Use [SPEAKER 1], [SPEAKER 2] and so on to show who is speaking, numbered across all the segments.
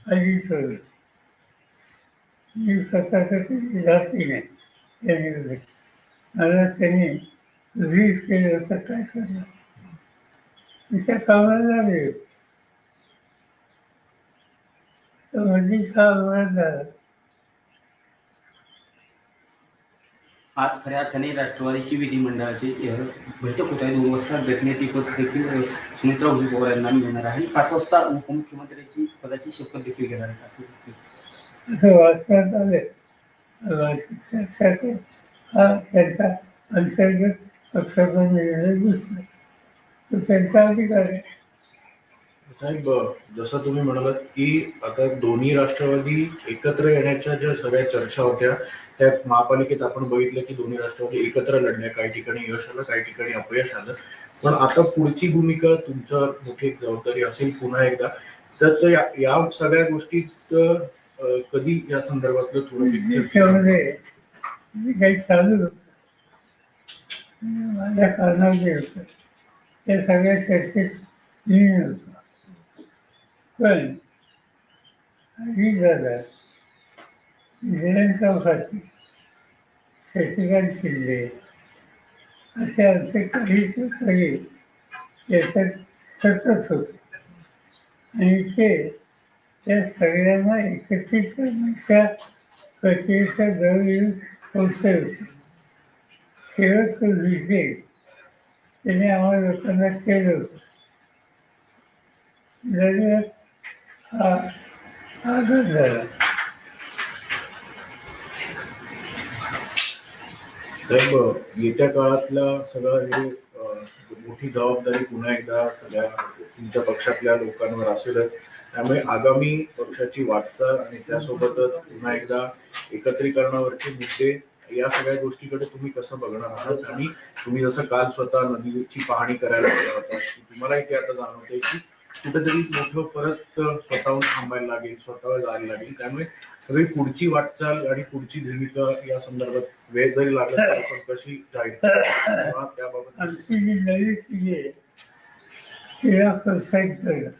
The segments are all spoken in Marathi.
[SPEAKER 1] अजित होईल. मी स्वतःचं काही जाती नाही त्यांनी मला त्यांनी रीड केलं असं काय करलं तिच्या कामाला लागले तर मध्येच हा अपघात झाला.
[SPEAKER 2] आज खऱ्या अर्थाने राष्ट्रवादीची विधिमंडळाची बैठक होत आहे. 2 वाजता घटनेची पद देखील सुनेत्रा पवार यांना मिळणार आहे. 5 वाजता उपमुख्यमंत्र्यांची पदाची शपथ देखील घेणार आहे.
[SPEAKER 1] असं वाचण्यात आले शिक्षणासाठी हा त्यांचा अंतर्गत पक्षाचा निर्णय दिसतो तो त्यांचा अधिकार आहे.
[SPEAKER 3] साहेब, जसं तुम्ही म्हणालात की आता दोन्ही राष्ट्रवादी एकत्र येण्याच्या ज्या सगळ्या चर्चा होत्या त्या महापालिकेत आपण बघितलं की दोन्ही राष्ट्रवादी एकत्र लढल्या. काही ठिकाणी यश आलं, काही ठिकाणी अपयश आलं. पण आता पुढची भूमिका तुमच्यावर मोठी एक जबाबदारी असेल पुन्हा एकदा. तर या सगळ्या गोष्टीत कधी या संदर्भातलं थोडं
[SPEAKER 1] त्याच्यामध्ये काही चालू होतं माझ्या कारणात जे होतं त्या सगळ्या चर्चेत लिहिण होतं. पण अजित दादा, जयंत चौकासी, शशिकांत शिंदे असे आमचे काहीच काही याच्यात सतत होते आणि ते त्या सगळ्यांना एकत्रित करण्याच्या प्रक्रियेचा जवळ पोचले होते. शेवटचं विषय त्याने आम्हाला लोकांना केलं होतं. लगेच हा आघात झाला.
[SPEAKER 3] साहेब, येत्या काळातल्या सगळं हे मोठी जबाबदारी पुन्हा एकदा सगळ्या तुमच्या पक्षातल्या लोकांवर असेलच. त्यामुळे आगामी पक्षाची वाटचाल आणि त्यासोबतच पुन्हा एकदा एकत्रीकरणावरचे मुद्दे या सगळ्या गोष्टीकडे तुम्ही कसं बघणार आहात? आणि तुम्ही जसं काल स्वतः नदीची पाहणी करायला गेला होता की तुम्हालाही ते आता जाणवतंय की कुठेतरी मोठं परत स्वतःहून थांबायला लागेल, स्वतःवर जायला लागेल. त्यामुळे सगळी पुढची वाटचाल आणि पुढची भूमिका या संदर्भात वेळ जरी लागला तरी पण कशी जाईल त्याबाबत
[SPEAKER 1] आमची जी नवी पिढी आहे तिला प्रोत्साहित करणं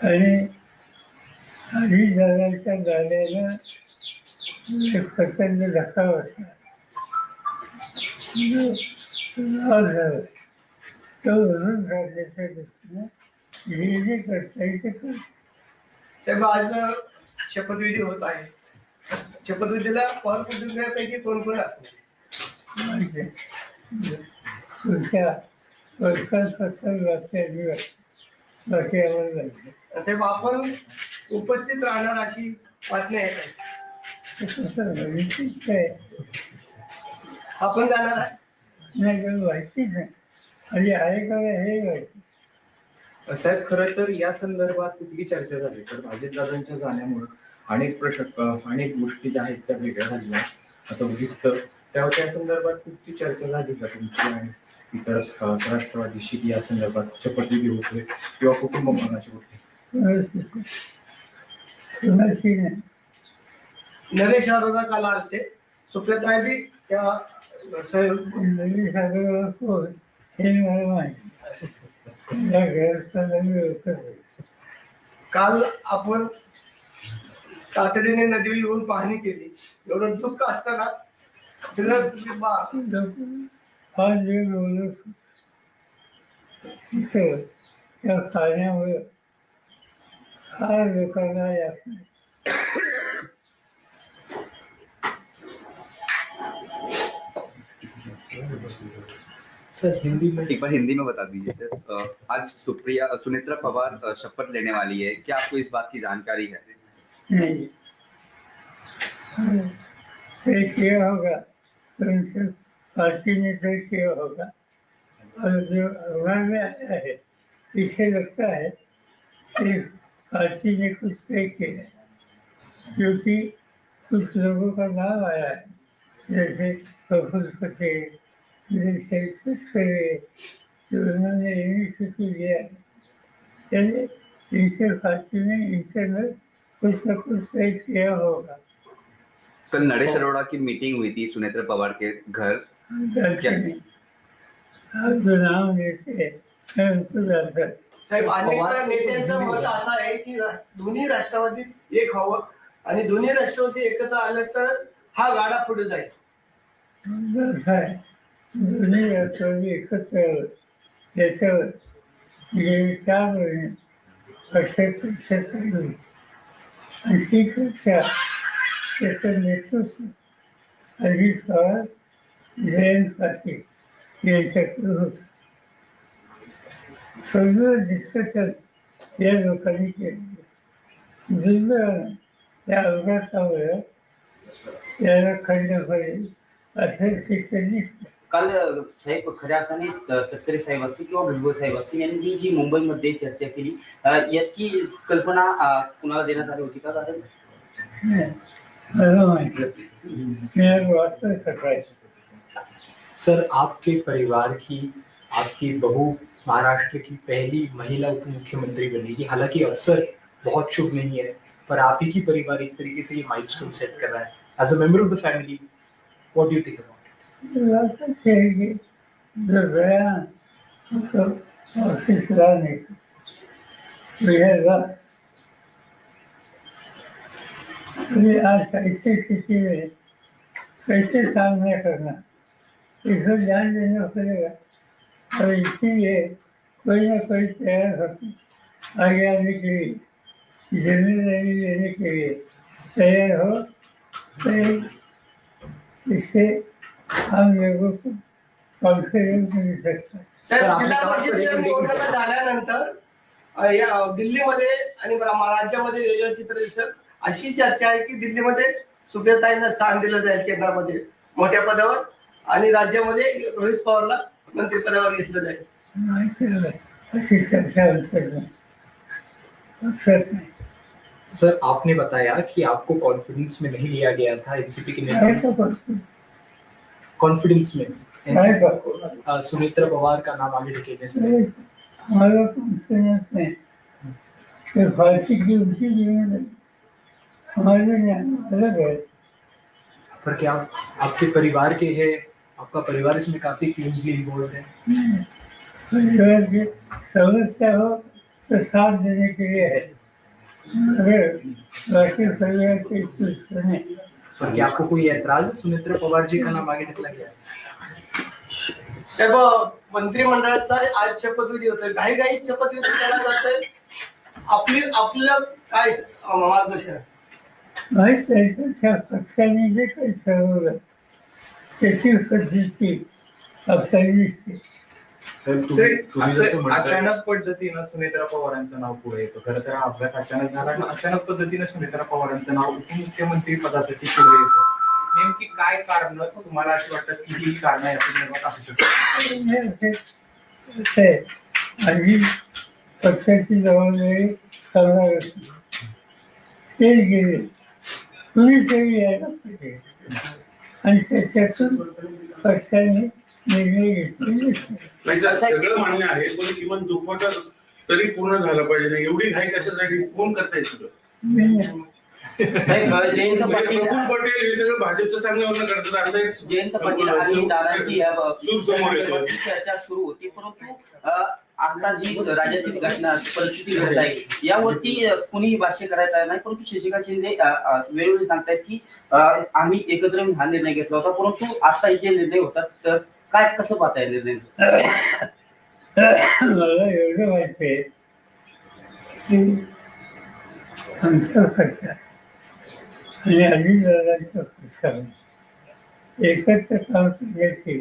[SPEAKER 1] आणि आधी जगाच्या गाड्याला एक प्रचंड धक्का बसला झाला तो भरून काढण्याच्या दृष्टीनं हे जे करता येईल ते करतो.
[SPEAKER 4] साहेब, आज शपथविधी होत आहे. शपथविधीला पवारपैकी कोण कोण असणार?
[SPEAKER 1] माहिती आहे तुमच्या वर्षांपासून वाचल्या बाकी आम्हाला माहिती आहे.
[SPEAKER 4] साहेब, आपण उपस्थित राहणार अशी बातमी आहे काय?
[SPEAKER 1] काय
[SPEAKER 4] आपण जाणार आहे?
[SPEAKER 1] नाही काही माहितीच नाही आणि आहे का हे माहिती.
[SPEAKER 5] साहेब, खरं तर या संदर्भात कुठली चर्चा झाली तर अजितदादांच्या जाण्यामुळे अनेक गोष्टी ज्या आहेत त्या वेगळ्या झाल्या असं दिसतं. त्या संदर्भात कुठची चर्चा झाली का तुमची आणि इतर राष्ट्रवादीशी या संदर्भात शपथविधी होते किंवा कुटुंब मनाची कुठली?
[SPEAKER 1] कुणाची नाही.
[SPEAKER 4] नरेश दादा काल आलते, सुप्रिया बी त्या
[SPEAKER 1] नवीन सागर कोण हे मला माहिती. या घराचा नवीन ओळखत
[SPEAKER 4] काल आपण तातडीने नदीवर येऊन पाहणी केली. एवढं दुःख असताना
[SPEAKER 1] हा जे बोलत तिथं त्या खाण्यामुळे फार लोकांना यात
[SPEAKER 6] सर हिंदी में एक बार हिंदी में बता दीजिए सर। आज सुनेत्रा पवार शपथ लेने वाली है, क्या आपको इस बात की जानकारी है?
[SPEAKER 1] नहीं तय किया होगा तो उनके पार्टी ने तय किया होगा और जो अखबार में आया है इससे लगता है कि पार्टी ने कुछ तय किया है क्योंकि कुछ लोगों का नाम आया है जैसे प्रफुल्ल पटेल, जैसे जो उन्होंने इनिशिएटिव लिया है चलिए इनके पार्टी ने इंटरनल कुछ न कुछ तय किया होगा।
[SPEAKER 6] कल नरेश अरोड़ा की मीटिंग हुई थी सुनेत्रा पवार के घर,
[SPEAKER 1] आप जो नाम लेते हैं मैं उनको जानता
[SPEAKER 4] साहेब अनेक नेत्यांचं मत असं आहे की दोन्ही राष्ट्रवादीत एक व्हावं आणि दोन्ही राष्ट्रवादी एकत्र आलं तर हा गाडा पुढे जाईल.
[SPEAKER 1] असं आहे, दोन्ही राष्ट्रवादी एकत्र यावं याच्यावर गेली 4 महिने पक्षाची चर्चा चालू. आणि ती चर्चा त्याचं नेतृत्व अजित पवार, जयंत पाटील यांच्याकडे होतं. सगळं डिस्कशन या लोकांनी केलं. दुर्दैवानं त्या अपघातामुळे याला खंड पडेल असं शिक्षण दिसतं.
[SPEAKER 2] काल साहेब खऱ्या अर्थाने तटकरे साहेब असतील किंवा भुजबळ साहेब असतील यांनी जी मुंबईमध्ये चर्चा केली याची कल्पना कुणाला देण्यात आली होती का? कारण
[SPEAKER 1] मला माहिती मी वाचलं सकाळी.
[SPEAKER 7] सर, आपके परिवार की आपकी बहू महाराष्ट्र की पहली महिला उप मुख्यमंत्री बनेगी। हालांकि अवसर बहुत शुभ नहीं है, पर आप ही की परिवार एक तरीके से ये माइलस्टोन सेट कर रहा है। As a member of the family, what do you think about
[SPEAKER 1] वाटत आहे की जर वेळा असं ऑफिसला नाही वेळेला आज ऐसी स्थिति में कैसे सामना करना, इसको ध्यान देना पड़ेगा। और इसीलिए कोई ना कोई तैयार होकर आगे आने के लिए, जिम्मेदारी लेने के लिए तैयार हो, तो इससे हम लोगों को कॉन्फिडेंस मिल सकता है।
[SPEAKER 4] साहेब, जिल्हा परिषदेच्या निवडणुका झाल्यानंतर या दिल्लीमध्ये आणि राज्यामध्ये वेगळं चित्र दिसत. अशी चर्चा आहे की दिल्लीमध्ये सुप्रियाताईंना स्थान दिलं जाईल केंद्रामध्ये मोठ्या पदावर आणि राज्यामध्ये रोहित पवारला मंत्रिपदावर घेतलं जाईल.
[SPEAKER 1] अशी चर्चा
[SPEAKER 7] सर, आपने बताया कि आपको कॉन्फिडेंस में नहीं लिया गया था एनसीपी के नेता, कॉन्फिडेंस में सुमित्रा पवार का नाम आगे ढकेलने से
[SPEAKER 1] हमारा कॉन्फिडेंस में फांसी की उनकी जिम्मेदारी हमारे यहाँ अलग है।
[SPEAKER 7] पर क्या आपके परिवार के हैं, आपका परिवार इसमें काफी क्लोजली इन्वॉल्व है?
[SPEAKER 1] परिवार की समस्या हो तो साथ देने के लिए है, अगर बाकी परिवार के सुने।
[SPEAKER 7] पर क्या आपको कोई ऐतराज है सुमित्रा पवार जी का नाम आगे निकला गया?
[SPEAKER 4] साहेब, मंत्रिमंडळाचा आज शपथविधी होतोय, घाईघाईत शपथविधी केला जातोय. आपलं काय मार्गदर्शन?
[SPEAKER 1] त्याच्या पक्षाने जे काही ठरवलं त्याची पद्धती आपल्याला दिसते.
[SPEAKER 5] अचानक पद्धतीनं सुनेत्रा पवारांचं नाव पुढे येतं. खरं तर हा अपघात अचानक झाला आणि अचानक पद्धतीनं सुनेत्रा पवारांचं नाव उपमुख्यमंत्री पदासाठी पुढे येतं. नेमकी काय कारण तुम्हाला अशी वाटतं की ही कारण या संदर्भात असू शकतात?
[SPEAKER 1] आणि पक्षाची जबाबदारी करणार असते ते गेले कुणीतरी यायला पाहिजे आणि त्याच्यातून पक्षाने निर्णय घेतलेले
[SPEAKER 8] सगळं मान्य आहे, पण किमान दुखवटा तरी पूर्ण झाला पाहिजे ना. एवढी घाई कशासाठी? कोण करताय सगळं?
[SPEAKER 2] जयंत पाटील
[SPEAKER 8] प्रफुल्ल पटेल हे सगळं भाजपचं सांगण्यावरून करतात. असं एक
[SPEAKER 2] जयंत पाटील आणि दादांची
[SPEAKER 8] सूर समोर येते.
[SPEAKER 2] चर्चा सुरू होती, परंतु आता जी राज्यातील घटना परिस्थिती घडत आहे यावरती कुणी भाष्य करायचं नाही. परंतु शशिकांत शिंदे वेळोवेळी सांगतायत की आम्ही एकत्र हा निर्णय घेतला होता, परंतु आता जे निर्णय होतात तर काय कसं पाहताय निर्णय?
[SPEAKER 1] मला एवढं माहिती आहे की आमचा पक्ष आणि अजितदादांच्या पक्षाने एकत्र काम करण्याची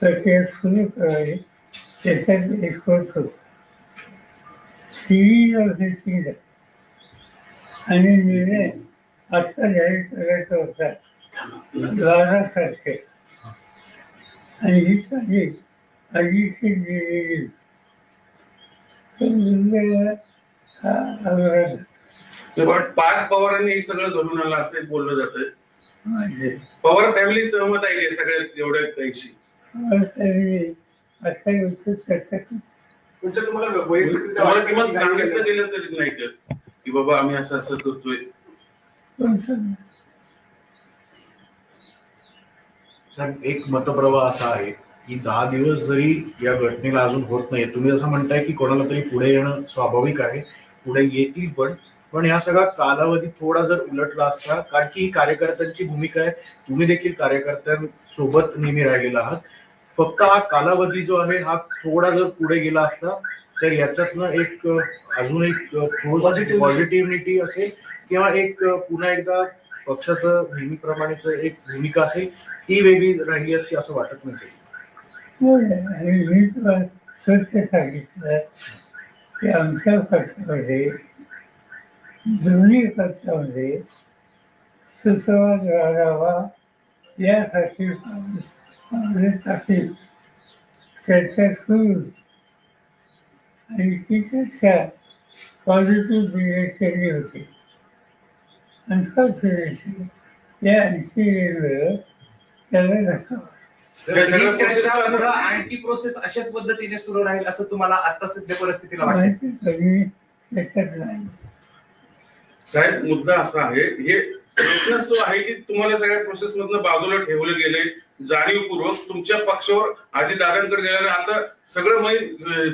[SPEAKER 1] प्रक्रिया सुरू करावी त्याच्यात एक होत होता. सिरीज ऑफ मिटिंग आणि निर्णय आत्ता जाहीर करायचा होता 12 तारखेला आणि ही तारीख अजितची दिलेली
[SPEAKER 8] पण पार्थ पवारांनी हे सगळं घडून आलं असं बोललं जातंय. पवार फॅमिली सहमत आहे का सगळ्या एवढ्या काहीशी? तुम्हाला किमान सांगितलं गेलं तरी नाही का की बाबा आम्ही असं असं करतोय?
[SPEAKER 3] साहेब, एक मतप्रवाह असा आहे की 10 दिवस जरी या घटनेला अजून होत नाही, तुम्ही जसं म्हणताय की कोणाला तरी पुढे येणं स्वाभाविक आहे, पुढे येतील पण या सगळा कालावधी थोडा जर उलटला असता, कारण की ही कार्यकर्त्यांची भूमिका आहे, तुम्ही देखील कार्यकर्त्यांसोबत नेहमी राहिलेला आहात, फक्त हा कालावधी जो आहे हा थोडा जर पुढे गेला असता तर याच्यातनं एक अजून एक पॉझिटिव्हिटी असेल किंवा एक पुन्हा एकदा पक्षाचं नेहमीप्रमाणेच एक भूमिका असेल ती वेगळी राहिली असती असं वाटत नाही.
[SPEAKER 1] आणि मी तुला स्वच्छ सांगितलं की आमच्या पक्षामध्ये दोन्ही पक्षामध्ये सुसंवाद राहावा यासाठी काँग्रेससाठी चर्चा सुरू होती आणि ती चर्चा पॉझिटिव्ह डिरेक्शनली होती. अनफॉर्च्युनेटली या इन्सिडेंटवर त्याला धक्का बसला.
[SPEAKER 8] हे सगळं
[SPEAKER 5] चर्चा
[SPEAKER 8] process
[SPEAKER 5] पुढं आणखी प्रोसेस अशाच पद्धतीने सुरू राहील असं तुम्हाला आता सध्या परिस्थितीला वाटतं?
[SPEAKER 1] माहिती कधी त्याच्यात नाही.
[SPEAKER 8] साहेब, मुद्दा असा आहे, हे प्रश्नच तो आहे की तुम्हाला सगळ्या प्रोसेस मधनं बाजूला ठेवले गेले, जाणीवपूर्वक तुमच्या पक्षावर आधी दादांकडे गेल्याने आता सगळं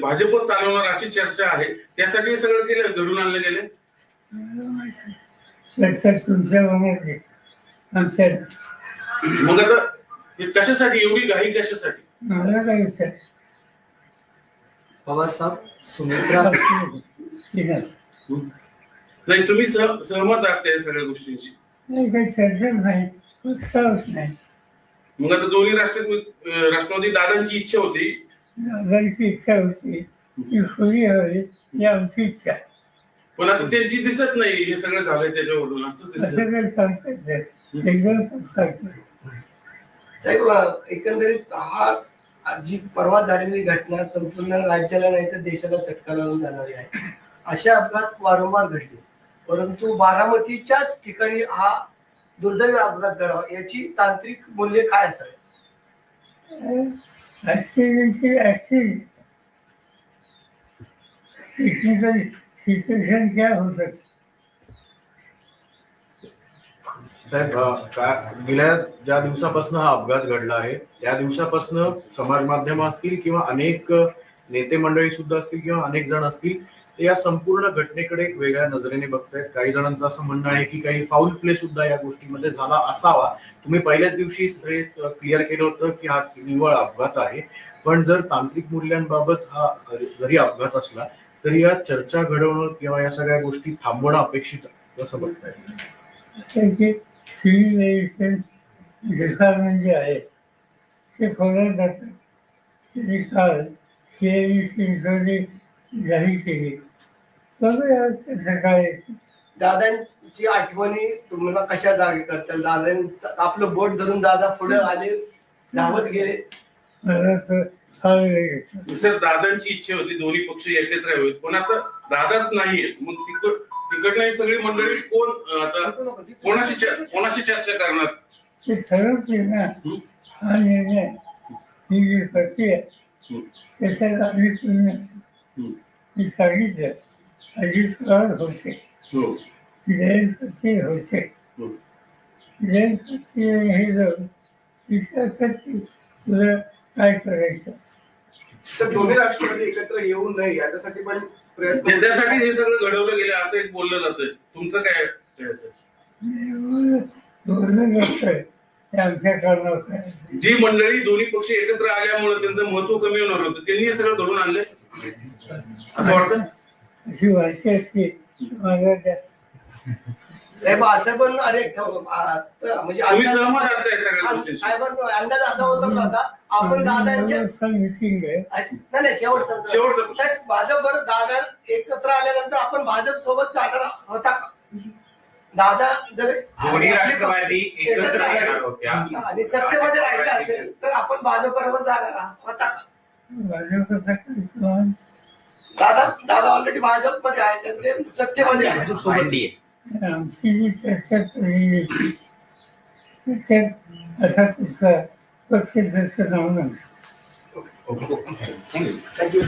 [SPEAKER 8] भाजपच चालवणार अशी चर्चा आहे, त्यासाठी हे सगळं केलं, घडून आणले गेले.
[SPEAKER 1] चर्चा तुमच्या मनात आमच्या
[SPEAKER 8] मग आता हे कशासाठी एवढी घाई कशासाठी?
[SPEAKER 1] मला काय विचार
[SPEAKER 7] पवार साहब, सुमित्रा
[SPEAKER 8] नाही, तुम्ही सहमत आहात त्या सगळ्या गोष्टींशी?
[SPEAKER 1] नाही, काही चर्चा नाही, उत्साहच नाही.
[SPEAKER 8] मग आता दोन्ही राष्ट्रवादी दादांची इच्छा होती,
[SPEAKER 1] दादांची इच्छा होती ती खुली हवी ही आमची इच्छा.
[SPEAKER 8] पण आता त्यांची दिसत नाही हे सगळं झालंय त्याच्यावरून, असं दिसत.
[SPEAKER 1] असं काही सांगता येत एकदम सांगतो.
[SPEAKER 4] साहेब, एकंदरीत हा जी परवा झालेली घटना संपूर्ण राज्याला नाही तर देशाला चटका लावून जाणारी आहे. अशा अपघात वारंवार घडले, परंतु बारामतीच्याच ठिकाणी हा दुर्दैवी अपघात घडावा याची तांत्रिक मूल्य काय असावे?
[SPEAKER 1] टेक्निकल सिच्युएशन क्या हो सकती?
[SPEAKER 3] साहेब, गेल्या ज्या दिवसापासून हा अपघात घडला आहे त्या दिवसापासून समाज माध्यम असतील किंवा अनेक नेते मंडळी सुद्धा असतील किंवा अनेक जण असतील ते या संपूर्ण घटनेकडे एक वेगळ्या नजरेने बघतायत. काही जणांचं असं म्हणणं आहे की काही फाऊल प्ले सुद्धा या गोष्टीमध्ये झाला असावा. तुम्ही पहिल्याच दिवशी क्लिअर केलं होतं की हा निव्वळ अपघात आहे, पण जर तांत्रिक मूल्यांबाबत हा जरी अपघात असला तरी या चर्चा घडवणं किंवा या सगळ्या गोष्टी थांबवणं अपेक्षित कसं बघताय?
[SPEAKER 1] सिव्हिलायझेशन डिपार्टमेंट जे आहे ते फॉलो जातं. त्यांनी काल CIDC जाहीर केली. बघूया सकाळी
[SPEAKER 4] दादांची आठवणी तुम्हाला कशा जागी करतात? दादांनी आपलं बोट धरून दादा पुढे आले, धावत गेले.
[SPEAKER 1] मला
[SPEAKER 8] सर, दादांची इच्छा होती दोन्ही पक्ष एकत्र यावेत, पण आता दादाच नाहीये, मग तिकडनं सगळी मंडळी कोण आता कोणाशी चर्चा करणार?
[SPEAKER 1] ते ठरवते ना. हा निर्णय ही जी प्रक्रिया त्याच्यात आम्ही पूर्ण मी सांगितलं. अजित पवार होते, जयंत पाटील होते. जयंत पाटील हे जाऊन विचारतात की तुला काय करायचं.
[SPEAKER 4] तर दोन्ही राष्ट्रवादी एकत्र येऊ नये याच्यासाठी पण प्रयत्न,
[SPEAKER 8] त्यासाठी हे सगळं घडवलं गेलं असं एक बोललं जातंय. तुमचं काय
[SPEAKER 1] आमच्या कारणावर
[SPEAKER 8] जी मंडळी दोन्ही पक्ष एकत्र आल्यामुळे त्यांचं महत्व कमी होणार होतं त्यांनी हे सगळं घडवून आणलंय असं वाटतं?
[SPEAKER 1] अशी व्हायची असते मला त्या
[SPEAKER 4] साहेब असं पण अनेक म्हणजे
[SPEAKER 8] तुम्ही सहमत आहात त्या सगळ्या गोष्टींशी?
[SPEAKER 4] साहेबांचा अंदाज असा होता का आपण दादांच्या
[SPEAKER 1] मिसिंग आहे.
[SPEAKER 4] नाही शेवटचा साहेब, भाजपवर दादा एकत्र आल्यानंतर आपण भाजप सोबत चालणार होता का? दादा जर
[SPEAKER 5] दोन्ही राष्ट्रवादी एकत्र येणार होत्या
[SPEAKER 4] आणि सत्तेमध्ये राहायचं असेल तर आपण भाजप बरोबर जाणार होता का?
[SPEAKER 1] भाजपचा काही सवाल
[SPEAKER 4] दादा ऑलरेडी भाजपमध्ये आहे, तर ते सत्तेमध्ये आहे.
[SPEAKER 1] आमची जी चर्चा झालेली त्याच्यात असा दुसरा पक्ष जसं नव्हतं.
[SPEAKER 3] थँक्यू.